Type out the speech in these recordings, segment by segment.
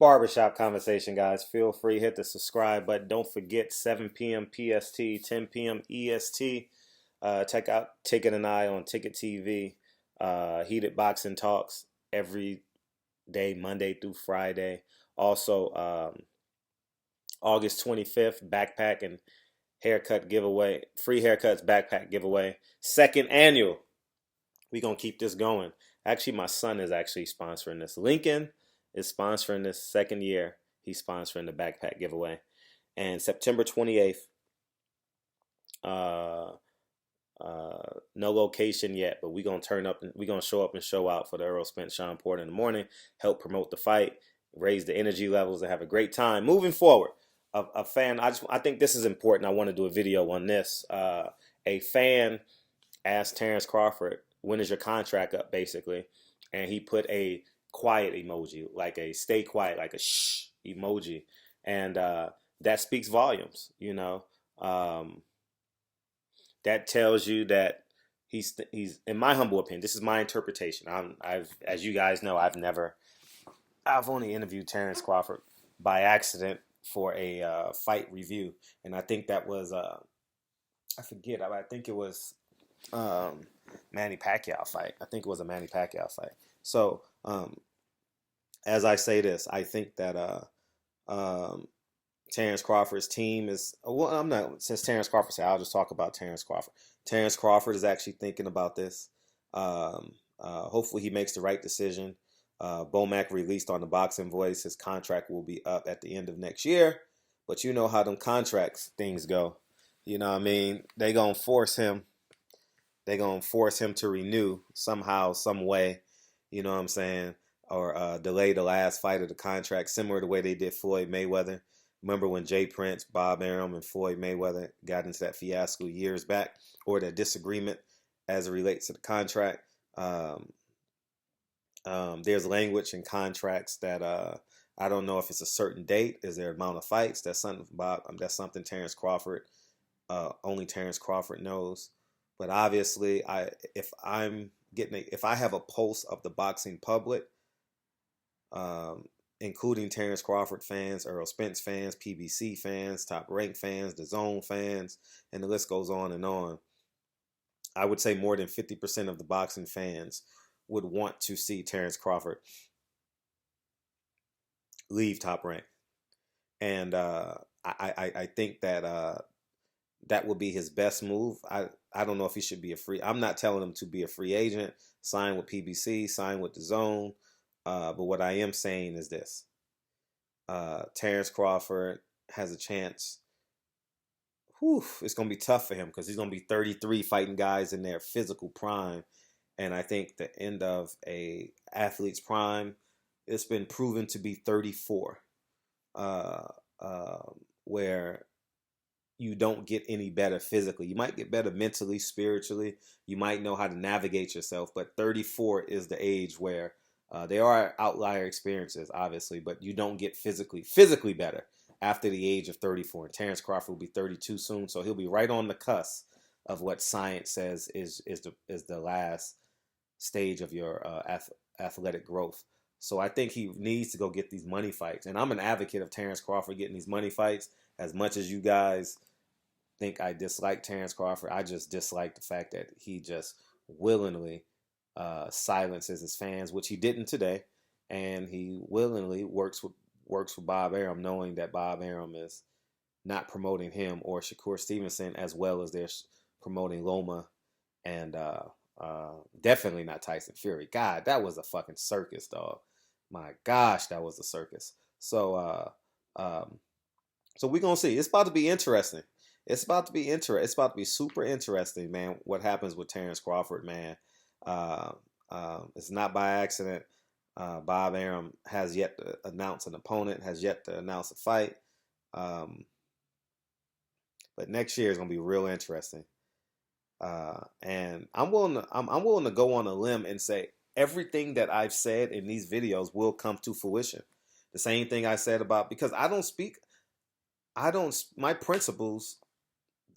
Barbershop conversation, guys. Feel free, hit the subscribe button. Don't forget 7 p.m. PST, 10 p.m. EST. Check out Ticket and I on Ticket TV. Heated boxing talks every day, Monday through Friday. Also, August 25th, backpack and haircut giveaway. Free haircuts, backpack giveaway. Second annual. We're going to keep this going. Actually, my son is actually sponsoring this. Lincoln is sponsoring this second year. He's sponsoring the backpack giveaway. And September 28th, no location yet, but we're going to turn up and we're going to show up and show out for the Earl Spence Sean Porter in the morning, help promote the fight, raise the energy levels, and have a great time. Moving forward, a fan, I think this is important. I want to do a video on this. A fan asked Terence Crawford, when is your contract up, basically? And he put a quiet emoji, like a stay quiet, like a shh emoji. And that speaks volumes, you know. That tells you that he's, in my humble opinion, this is my interpretation. As you guys know, I've only interviewed Terence Crawford by accident for a fight review. And I think that was, I forget, I think it was Manny Pacquiao fight. I think it was a Manny Pacquiao fight. So, as I say this, I think that Terence Crawford's team is, well, I'm not, since Terence Crawford said, I'll just talk about Terence Crawford. Terence Crawford is actually thinking about this. Hopefully he makes the right decision. Bomac released on the Boxing Voice, his contract will be up at the end of next year. But you know how them contracts things go. You know what I mean? They're going to force him to renew somehow, some way. You know what I'm saying? Or delay the last fight of the contract, similar to the way they did Floyd Mayweather. Remember when Jay Prince, Bob Arum, and Floyd Mayweather got into that fiasco years back, or that disagreement as it relates to the contract? There's language in contracts that I don't know if it's a certain date. Is there an amount of fights? That's something that's something Terence Crawford, only Terence Crawford knows. But obviously, if I have a pulse of the boxing public, including Terence Crawford fans, Earl Spence fans, PBC fans, Top Rank fans, the Zone fans, and the list goes on and on. I would say more than 50% of the boxing fans would want to see Terence Crawford leave Top Rank. And I think that that would be his best move. I don't know if he should be I'm not telling him to be a free agent, sign with PBC, sign with the Zone. But what I am saying is this. Terence Crawford has a chance. It's going to be tough for him because he's going to be 33 fighting guys in their physical prime. And I think the end of a athlete's prime, it's been proven to be 34, where you don't get any better physically. You might get better mentally, spiritually. You might know how to navigate yourself. But 34 is the age where there are outlier experiences, obviously, but you don't get physically better after the age of 34. And Terence Crawford will be 32 soon, so he'll be right on the cusp of what science says is the last stage of your athletic growth. So I think he needs to go get these money fights. And I'm an advocate of Terence Crawford getting these money fights. As much as you guys think I dislike Terence Crawford, I just dislike the fact that he just willingly silences his fans, which he didn't today, and he willingly works with Bob Arum, knowing that Bob Arum is not promoting him or Shakur Stevenson as well as they're promoting Loma, and definitely not Tyson Fury. God, that was a fucking circus, dog. My gosh, that was a circus. So we're gonna see. It's about to be interesting. It's about to be super interesting, man. What happens with Terence Crawford, man? It's not by accident. Bob Arum has yet to announce an opponent, has yet to announce a fight. But next year is gonna be real interesting. And I'm willing to go on a limb and say everything that I've said in these videos will come to fruition. The same thing I said about, because my principles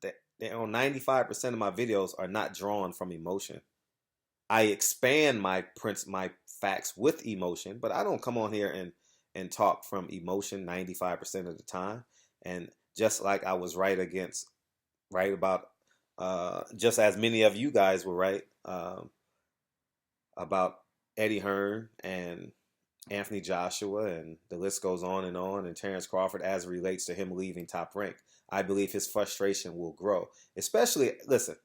that on 95% of my videos are not drawn from emotion. I expand my facts with emotion, but I don't come on here and talk from emotion 95% of the time. And just like I was right about, just as many of you guys were right about Eddie Hearn and Anthony Joshua, and the list goes on, and Terence Crawford as it relates to him leaving Top Rank. I believe his frustration will grow. Especially, listen,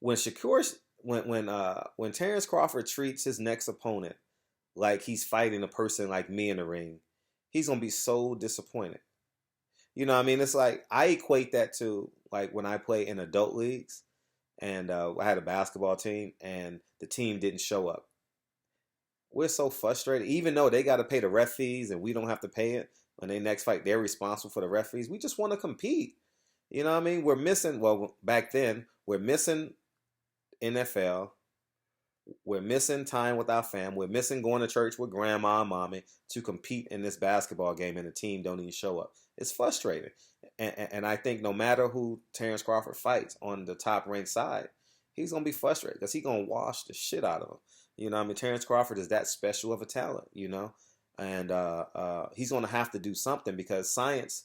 when Shakur, when Terence Crawford treats his next opponent like he's fighting a person like me in the ring, he's gonna be so disappointed. You know what I mean? It's like I equate that to like when I play in adult leagues, and I had a basketball team and the team didn't show up. We're so frustrated, even though they got to pay the ref fees and we don't have to pay it. When they next fight, they're responsible for the ref fees. We just want to compete. You know what I mean? We're missing. Well, back then we're missing NFL. We're missing time with our fam. We're missing going to church with grandma and mommy to compete in this basketball game, and the team don't even show up. It's frustrating. And I think no matter who Terence Crawford fights on the top ranked side, he's going to be frustrated because he's going to wash the shit out of him. You know, I mean, Terence Crawford is that special of a talent, you know, and he's going to have to do something because science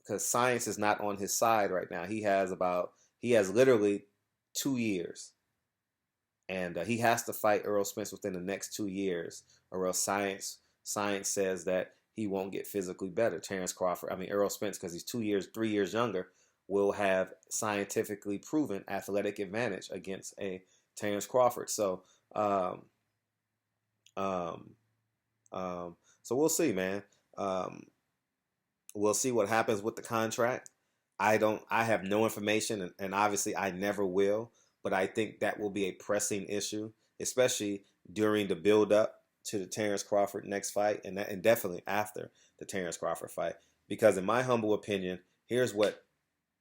is not on his side right now. He has literally 2 years, and he has to fight Earl Spence within the next 2 years, or else science says that he won't get physically better. Earl Spence, because he's 2 years, 3 years younger, will have scientifically proven athletic advantage against a Terence Crawford. Um, um, so we'll see, man. We'll see what happens with the contract. I have no information, and obviously I never will, but I think that will be a pressing issue, especially during the build up to the Terence Crawford next fight, and definitely after the Terence Crawford fight. Because in my humble opinion, here's what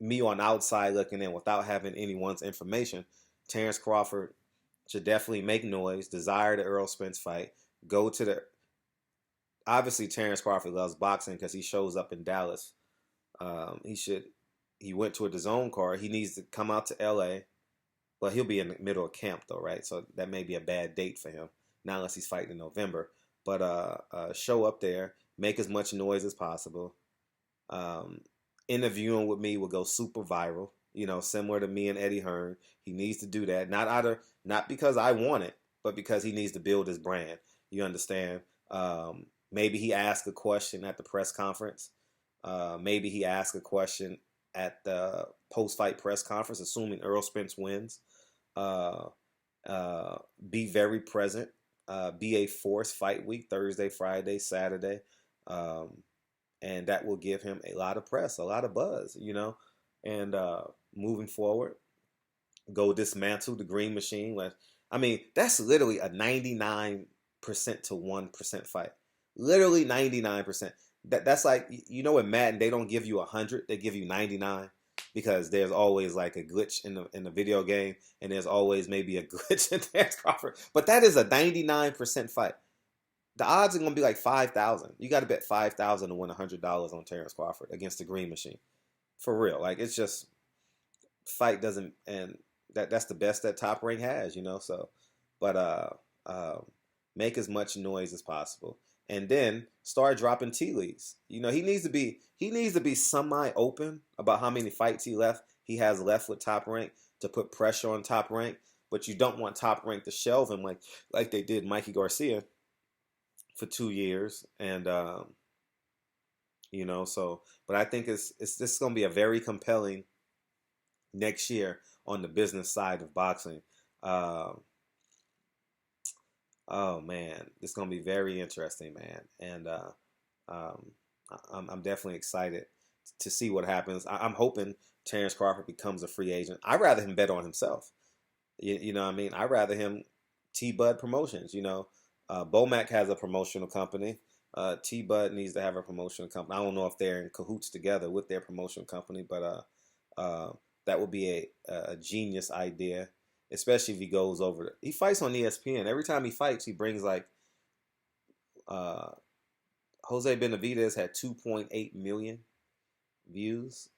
me on outside looking in without having anyone's information, Terence Crawford should definitely make noise, desire the Earl Spence fight, go to the. Obviously, Terence Crawford loves boxing because he shows up in Dallas. He should. He went to a DAZN card. He needs to come out to LA, but he'll be in the middle of camp though, right? So that may be a bad date for him, not unless he's fighting in November. But show up there, make as much noise as possible. Um, Interviewing with me will go super viral. You know, similar to me and Eddie Hearn. He needs to do that. Not because I want it, but because he needs to build his brand. You understand? Maybe he asked a question at the press conference. Maybe he asked a question at the post-fight press conference, assuming Earl Spence wins. Uh, be very present. Be a force fight week, Thursday, Friday, Saturday. And that will give him a lot of press, a lot of buzz, you know. And moving forward, go dismantle the Green Machine. I mean, that's literally a 99% to 1% fight. Literally 99%. That's like, you know, in Madden they don't give you 100, they give you 99 because there's always like a glitch in the video game, and there's always maybe a glitch in Terence Crawford. But that is a 99% fight. The odds are gonna be like 5,000. You got to bet 5,000 to win $100 on Terence Crawford against the Green Machine, for real. Like, it's just fight doesn't, and that's the best that Top Rank has, you know. So, but make as much noise as possible, and then start dropping tea leaves. You know, he needs to be semi open about how many fights he has left with Top Rank to put pressure on Top Rank. But you don't want Top Rank to shelve him like they did Mikey Garcia for 2 years, and you know. So, but I think this is going to be a very compelling next year on the business side of boxing. Uh, oh man, it's going to be very interesting, man, and um, I'm definitely excited to see what happens. I'm hoping Terence Crawford becomes a free agent. I'd rather him bet on himself. You know what I mean? I'd rather him T-Bud Promotions. You know, Bomac has a promotional company. T-Bud needs to have a promotional company. I don't know if they're in cahoots together with their promotional company, but that would be a genius idea, especially if he goes over. He fights on ESPN. Every time he fights, he brings like Jose Benavidez had 2.8 million views.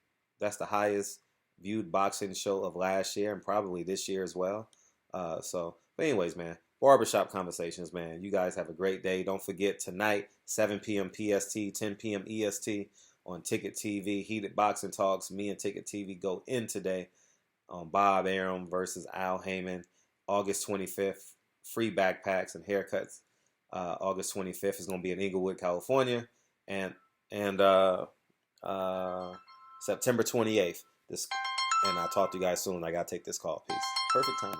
That's the highest viewed boxing show of last year and probably this year as well. But anyways, man, barbershop conversations, man. You guys have a great day. Don't forget tonight, 7 p.m. PST, 10 p.m. EST on Ticket TV. Heated Boxing Talks. Me and Ticket TV go in today on Bob Arum versus Al Heyman. August 25th, free backpacks and haircuts. August 25th is going to be in Inglewood, California. And September 28th. And I'll talk to you guys soon. I got to take this call. Peace. Perfect time.